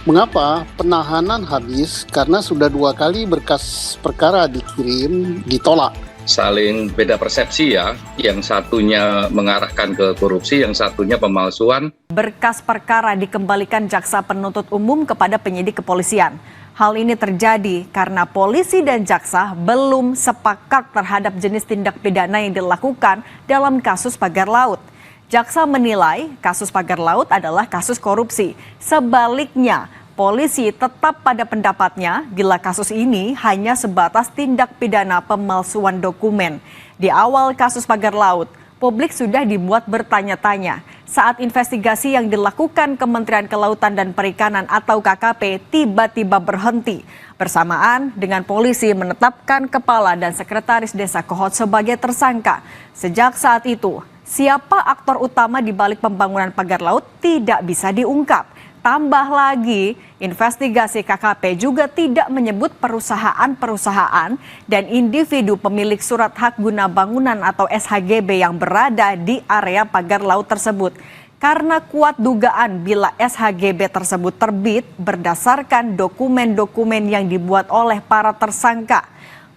Mengapa penahanan habis? Karena sudah 2 kali berkas perkara dikirim, ditolak. Saling beda persepsi ya, yang satunya mengarahkan ke korupsi, yang satunya pemalsuan. Berkas perkara dikembalikan jaksa penuntut umum kepada penyidik kepolisian. Hal ini terjadi karena polisi dan jaksa belum sepakat terhadap jenis tindak pidana yang dilakukan dalam kasus pagar laut. Jaksa menilai kasus pagar laut adalah kasus korupsi. Sebaliknya, polisi tetap pada pendapatnya bila kasus ini hanya sebatas tindak pidana pemalsuan dokumen. Di awal kasus pagar laut, publik sudah dibuat bertanya-tanya saat investigasi yang dilakukan Kementerian Kelautan dan Perikanan atau KKP tiba-tiba berhenti. Bersamaan dengan polisi menetapkan kepala dan sekretaris desa Kohot sebagai tersangka. Sejak saat itu, siapa aktor utama di balik pembangunan pagar laut tidak bisa diungkap. Tambah lagi, investigasi KKP juga tidak menyebut perusahaan-perusahaan dan individu pemilik surat hak guna bangunan atau SHGB yang berada di area pagar laut tersebut. Karena kuat dugaan bila SHGB tersebut terbit berdasarkan dokumen-dokumen yang dibuat oleh para tersangka.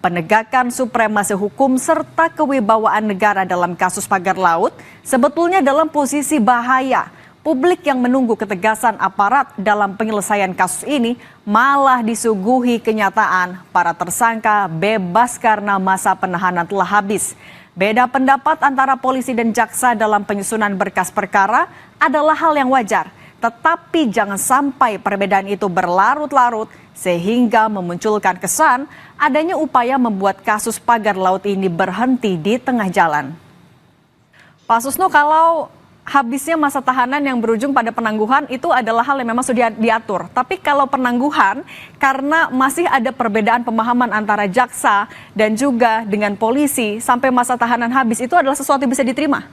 Penegakan supremasi hukum serta kewibawaan negara dalam kasus pagar laut sebetulnya dalam posisi bahaya. Publik yang menunggu ketegasan aparat dalam penyelesaian kasus ini malah disuguhi kenyataan para tersangka bebas karena masa penahanan telah habis. Beda pendapat antara polisi dan jaksa dalam penyusunan berkas perkara adalah hal yang wajar. Tetapi jangan sampai perbedaan itu berlarut-larut sehingga memunculkan kesan adanya upaya membuat kasus pagar laut ini berhenti di tengah jalan. Pak Susno, kalau habisnya masa tahanan yang berujung pada penangguhan itu adalah hal yang memang sudah diatur. Tapi kalau penangguhan karena masih ada perbedaan pemahaman antara jaksa dan juga dengan polisi sampai masa tahanan habis itu adalah sesuatu yang bisa diterima.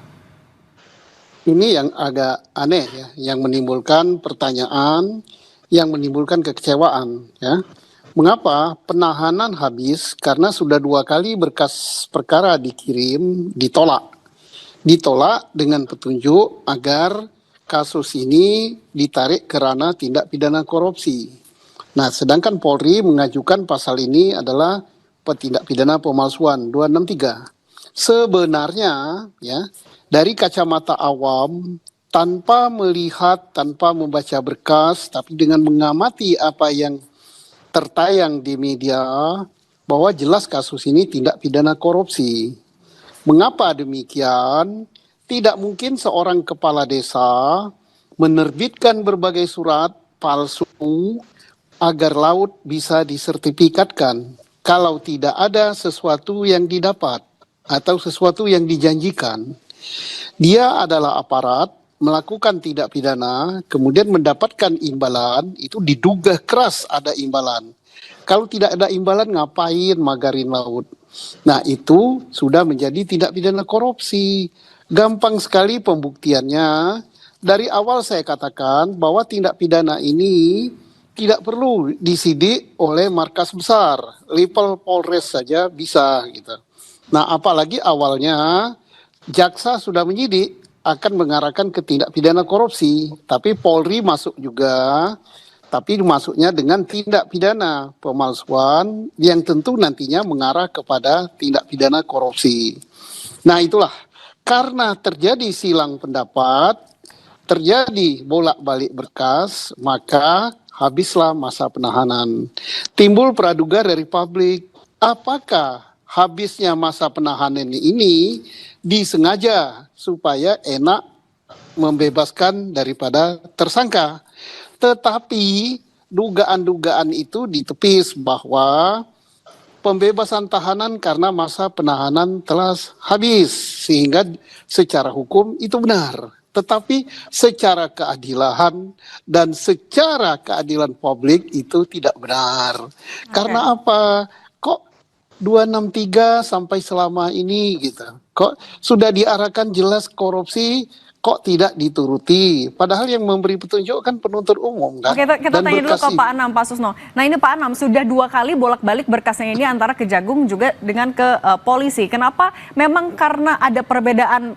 Ini yang agak aneh ya, yang menimbulkan pertanyaan, yang menimbulkan kekecewaan ya. Mengapa penahanan habis? Karena sudah 2 kali berkas perkara dikirim, ditolak. Ditolak dengan petunjuk agar kasus ini ditarik ke ranah tindak pidana korupsi. Nah, sedangkan Polri mengajukan pasal ini adalah tindak pidana pemalsuan 263. Sebenarnya ya, dari kacamata awam tanpa melihat, tanpa membaca berkas, tapi dengan mengamati apa yang tertayang di media bahwa jelas kasus ini tindak pidana korupsi. Mengapa demikian? Tidak mungkin seorang kepala desa menerbitkan berbagai surat palsu agar laut bisa disertifikatkan kalau tidak ada sesuatu yang didapat atau sesuatu yang dijanjikan. Dia adalah aparat melakukan tindak pidana, kemudian mendapatkan imbalan, itu diduga keras ada imbalan. Kalau tidak ada imbalan, ngapain magarin laut? Nah, itu sudah menjadi tindak pidana korupsi. Gampang sekali pembuktiannya. Dari awal saya katakan bahwa tindak pidana ini tidak perlu disidik oleh markas besar. Level Polres saja bisa gitu. Nah, apalagi awalnya jaksa sudah menyidik akan mengarahkan ke tindak pidana korupsi. Tapi Polri masuk juga. Tapi masuknya dengan tindak pidana pemalsuan yang tentu nantinya mengarah kepada tindak pidana korupsi. Nah, itulah karena terjadi silang pendapat, terjadi bolak-balik berkas, maka habislah masa penahanan. Timbul praduga dari publik, apakah habisnya masa penahanan ini disengaja supaya enak membebaskan daripada tersangka. Tetapi dugaan-dugaan itu ditepis bahwa pembebasan tahanan karena masa penahanan telah habis, sehingga secara hukum itu benar. Tetapi secara keadilan dan secara keadilan publik itu tidak benar. Okay. Karena apa? Kok 263 sampai selama ini gitu? Kok sudah diarahkan jelas korupsi, kok tidak dituruti? Padahal yang memberi petunjuk kan penuntut umum kan. Oke, kita tanya dulu ke Pak Anam, Pak Susno. Nah, ini Pak Anam sudah 2 kali bolak-balik berkasnya ini antara Kejagung juga dengan ke polisi. Kenapa? Memang karena ada perbedaan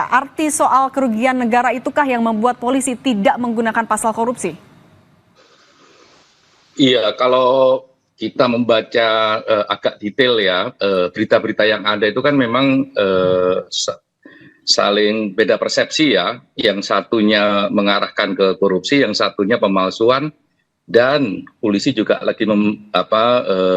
arti soal kerugian negara itukah yang membuat polisi tidak menggunakan pasal korupsi? Iya, kalau kita membaca agak detail ya, berita-berita yang ada itu kan memang saling beda persepsi ya. Yang satunya mengarahkan ke korupsi, yang satunya pemalsuan, dan polisi juga lagi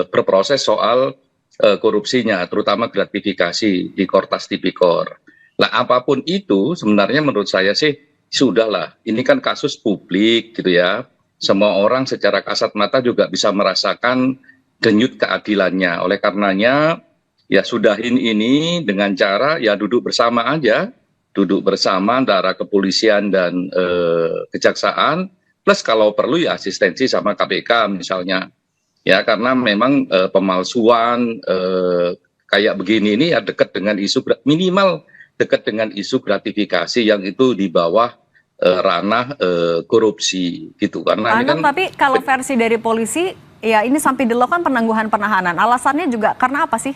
berproses soal korupsinya, terutama gratifikasi di Kortas Tipikor. Nah, apapun itu sebenarnya menurut saya sih sudahlah. Ini kan kasus publik gitu ya. Semua orang secara kasat mata juga bisa merasakan denyut keadilannya. Oleh karenanya ya sudahin ini dengan cara ya duduk bersama aja, duduk bersama antara kepolisian dan kejaksaan, plus kalau perlu ya asistensi sama KPK misalnya. Ya karena memang pemalsuan kayak begini ini ya dekat dengan isu minimal dekat dengan isu gratifikasi yang itu di bawah ranah korupsi gitu karena ini kan Tapi kalau versi dari polisi ya ini sampai dilakukan penangguhan penahanan. Alasannya juga karena apa sih?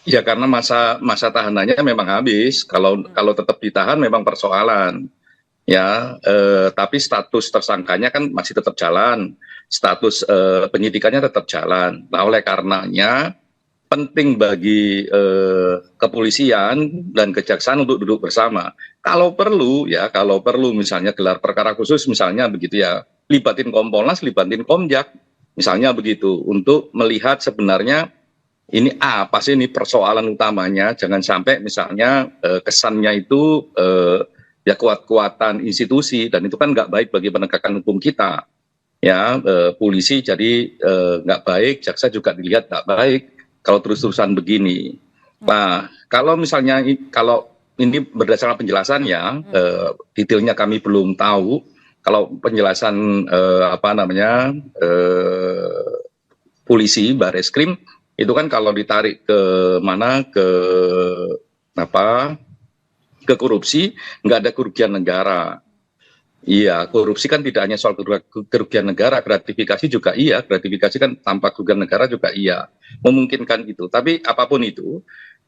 ya karena masa tahanannya memang habis. Kalau tetap ditahan memang persoalan ya, tapi status tersangkanya kan masih tetap jalan, status penyidikannya tetap jalan. Nah oleh karenanya penting bagi kepolisian dan kejaksaan untuk duduk bersama. Kalau perlu misalnya gelar perkara khusus misalnya begitu ya, libatin Kompolnas, libatin Komjak, misalnya begitu, untuk melihat sebenarnya ini apa sih ini persoalan utamanya. Jangan sampai misalnya kesannya itu ya kuat-kuatan institusi, dan itu kan nggak baik bagi penegakan hukum kita. Ya polisi jadi nggak baik, jaksa juga dilihat nggak baik kalau terus-terusan begini. Nah, kalau misalnya kalau ini berdasarkan penjelasannya, detailnya kami belum tahu. Kalau penjelasan polisi, Bareskrim itu kan kalau ditarik ke mana ke korupsi nggak ada kerugian negara. Iya, korupsi kan tidak hanya soal kerugian negara, gratifikasi juga iya, gratifikasi kan tanpa kerugian negara juga iya, memungkinkan itu. Tapi apapun itu,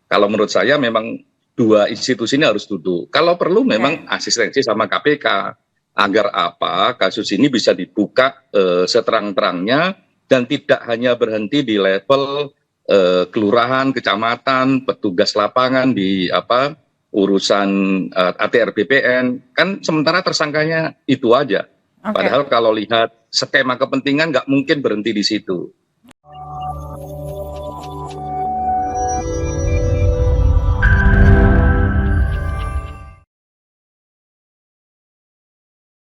kalau menurut saya memang dua institusi ini harus duduk. Kalau perlu memang asistensi sama KPK, agar apa kasus ini bisa dibuka seterang-terangnya dan tidak hanya berhenti di level kelurahan, kecamatan, petugas lapangan di urusan ATR BPN, kan sementara tersangkanya itu aja. Padahal kalau lihat skema kepentingan nggak mungkin berhenti di situ.